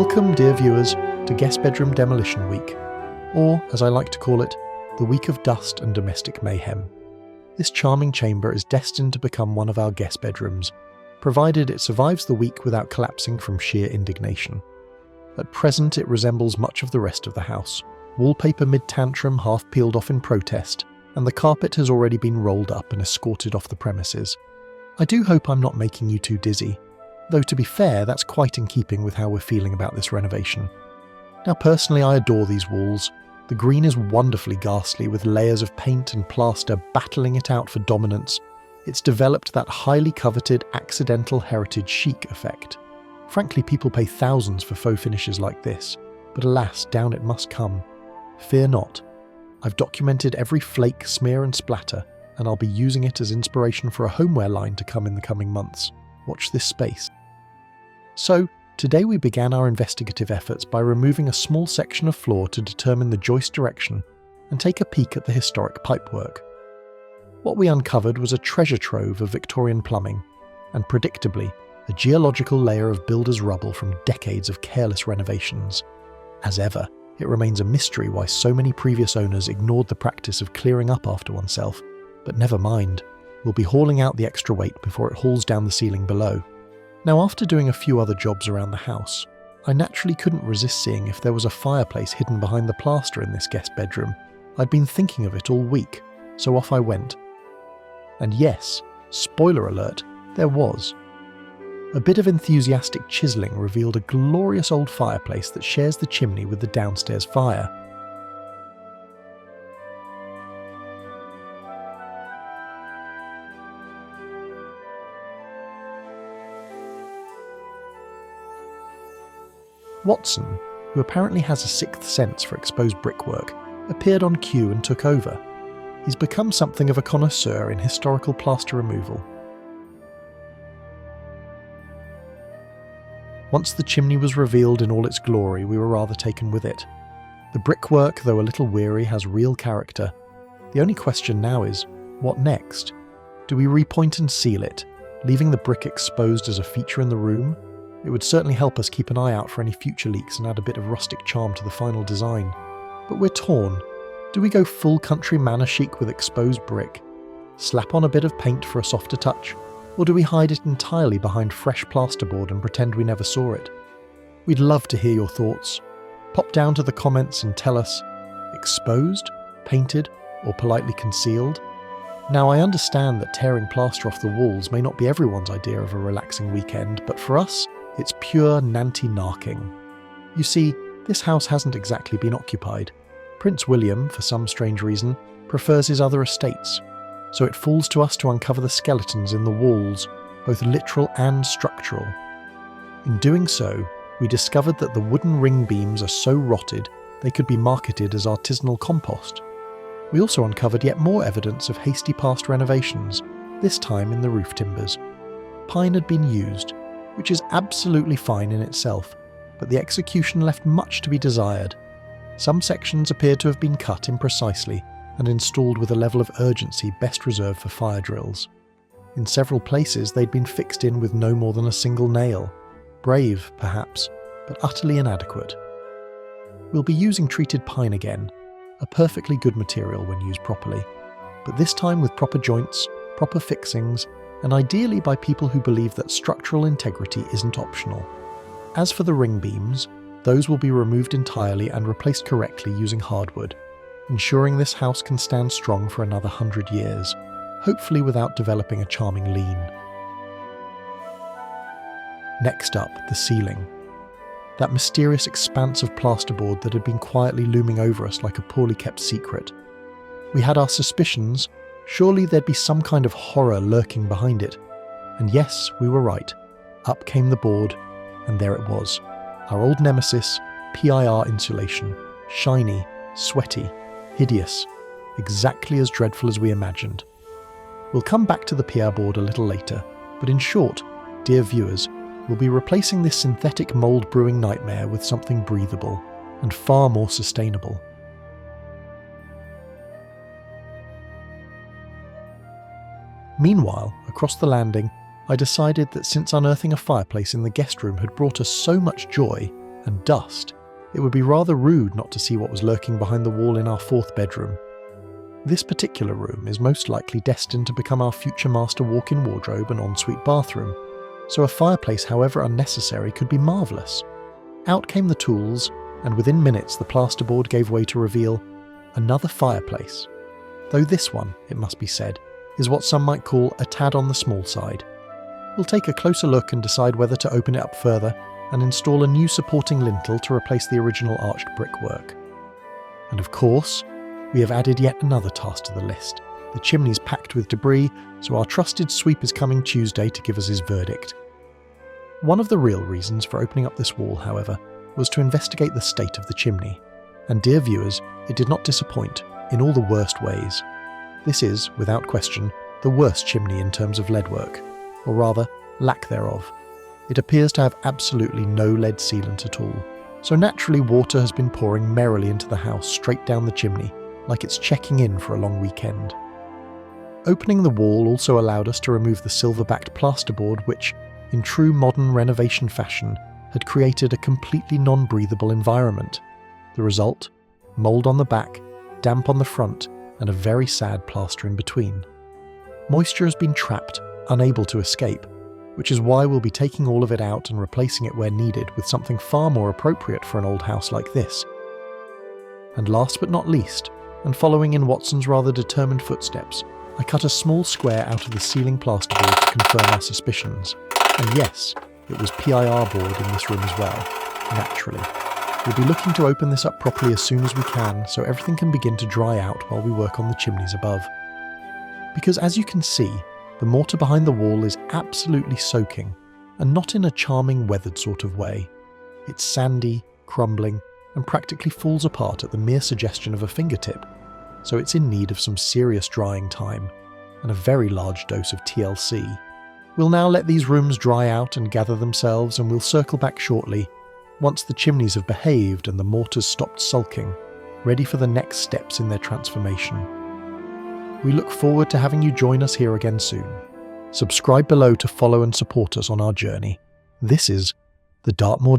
Welcome, dear viewers, to Guest Bedroom Demolition Week, or, as I like to call it, the week of dust and domestic mayhem. This charming chamber is destined to become one of our guest bedrooms, provided it survives the week without collapsing from sheer indignation. At present it resembles much of the rest of the house, wallpaper mid-tantrum half peeled off in protest, and the carpet has already been rolled up and escorted off the premises. I do hope I'm not making you too dizzy, though to be fair, that's quite in keeping with how we're feeling about this renovation. Now personally I adore these walls. The green is wonderfully ghastly with layers of paint and plaster battling it out for dominance. It's developed that highly coveted accidental heritage chic effect. Frankly, people pay thousands for faux finishes like this, but alas, down it must come. Fear not. I've documented every flake, smear and splatter, and I'll be using it as inspiration for a homeware line to come in the coming months. Watch this space. So, today we began our investigative efforts by removing a small section of floor to determine the joist direction and take a peek at the historic pipework. What we uncovered was a treasure trove of Victorian plumbing, and predictably, a geological layer of builder's rubble from decades of careless renovations. As ever, it remains a mystery why so many previous owners ignored the practice of clearing up after oneself, but never mind, we'll be hauling out the extra weight before it hauls down the ceiling below. Now, after doing a few other jobs around the house, I naturally couldn't resist seeing if there was a fireplace hidden behind the plaster in this guest bedroom. I'd been thinking of it all week, so off I went. And yes, spoiler alert, there was. A bit of enthusiastic chiselling revealed a glorious old fireplace that shares the chimney with the downstairs fire. Watson, who apparently has a sixth sense for exposed brickwork, appeared on cue and took over. He's become something of a connoisseur in historical plaster removal. Once the chimney was revealed in all its glory, we were rather taken with it. The brickwork, though a little weary, has real character. The only question now is, what next? Do we repoint and seal it, leaving the brick exposed as a feature in the room? It would certainly help us keep an eye out for any future leaks and add a bit of rustic charm to the final design. But we're torn. Do we go full country manor chic with exposed brick? Slap on a bit of paint for a softer touch? Or do we hide it entirely behind fresh plasterboard and pretend we never saw it? We'd love to hear your thoughts. Pop down to the comments and tell us, exposed, painted, or politely concealed? Now I understand that tearing plaster off the walls may not be everyone's idea of a relaxing weekend, but for us, it's pure nanty-narking. You see, this house hasn't exactly been occupied. Prince William, for some strange reason, prefers his other estates, so it falls to us to uncover the skeletons in the walls, both literal and structural. In doing so, we discovered that the wooden ring beams are so rotted they could be marketed as artisanal compost. We also uncovered yet more evidence of hasty past renovations, this time in the roof timbers. Pine had been used, which is absolutely fine in itself, but the execution left much to be desired. Some sections appeared to have been cut imprecisely and installed with a level of urgency best reserved for fire drills. In several places they'd been fixed in with no more than a single nail. Brave, perhaps, but utterly inadequate. We'll be using treated pine again, a perfectly good material when used properly, but this time with proper joints, proper fixings, and ideally by people who believe that structural integrity isn't optional. As for the ring beams, those will be removed entirely and replaced correctly using hardwood, ensuring this house can stand strong for another 100 years, hopefully without developing a charming lean. Next up, the ceiling. That mysterious expanse of plasterboard that had been quietly looming over us like a poorly kept secret. We had our suspicions. Surely there'd be some kind of horror lurking behind it. And yes, we were right. Up came the board, and there it was. Our old nemesis, PIR insulation. Shiny, sweaty, hideous. Exactly as dreadful as we imagined. We'll come back to the PR board a little later, but in short, dear viewers, we'll be replacing this synthetic mould brewing nightmare with something breathable, and far more sustainable. Meanwhile, across the landing, I decided that since unearthing a fireplace in the guest room had brought us so much joy, and dust, it would be rather rude not to see what was lurking behind the wall in our fourth bedroom. This particular room is most likely destined to become our future master walk-in wardrobe and ensuite bathroom, so a fireplace, however unnecessary, could be marvellous. Out came the tools, and within minutes the plasterboard gave way to reveal another fireplace. Though this one, it must be said, is what some might call a tad on the small side. We'll take a closer look and decide whether to open it up further and install a new supporting lintel to replace the original arched brickwork. And of course, we have added yet another task to the list. The chimney's packed with debris, so our trusted sweep is coming Tuesday to give us his verdict. One of the real reasons for opening up this wall, however, was to investigate the state of the chimney. And dear viewers, it did not disappoint, in all the worst ways. This is, without question, the worst chimney in terms of leadwork, or rather, lack thereof. It appears to have absolutely no lead sealant at all, so naturally water has been pouring merrily into the house straight down the chimney, like it's checking in for a long weekend. Opening the wall also allowed us to remove the silver-backed plasterboard which, in true modern renovation fashion, had created a completely non-breathable environment. The result? Mould on the back, damp on the front, and a very sad plaster in between. Moisture has been trapped, unable to escape, which is why we'll be taking all of it out and replacing it where needed with something far more appropriate for an old house like this. And last but not least, and following in Watson's rather determined footsteps, I cut a small square out of the ceiling plasterboard to confirm our suspicions. And yes, it was PIR board in this room as well, naturally. We'll be looking to open this up properly as soon as we can, so everything can begin to dry out while we work on the chimneys above. Because as you can see, the mortar behind the wall is absolutely soaking, and not in a charming weathered sort of way. It's sandy, crumbling, and practically falls apart at the mere suggestion of a fingertip, so it's in need of some serious drying time, and a very large dose of TLC. We'll now let these rooms dry out and gather themselves, and we'll circle back shortly, once the chimneys have behaved and the mortars stopped sulking, ready for the next steps in their transformation. We look forward to having you join us here again soon. Subscribe below to follow and support us on our journey. This is the Dartmoor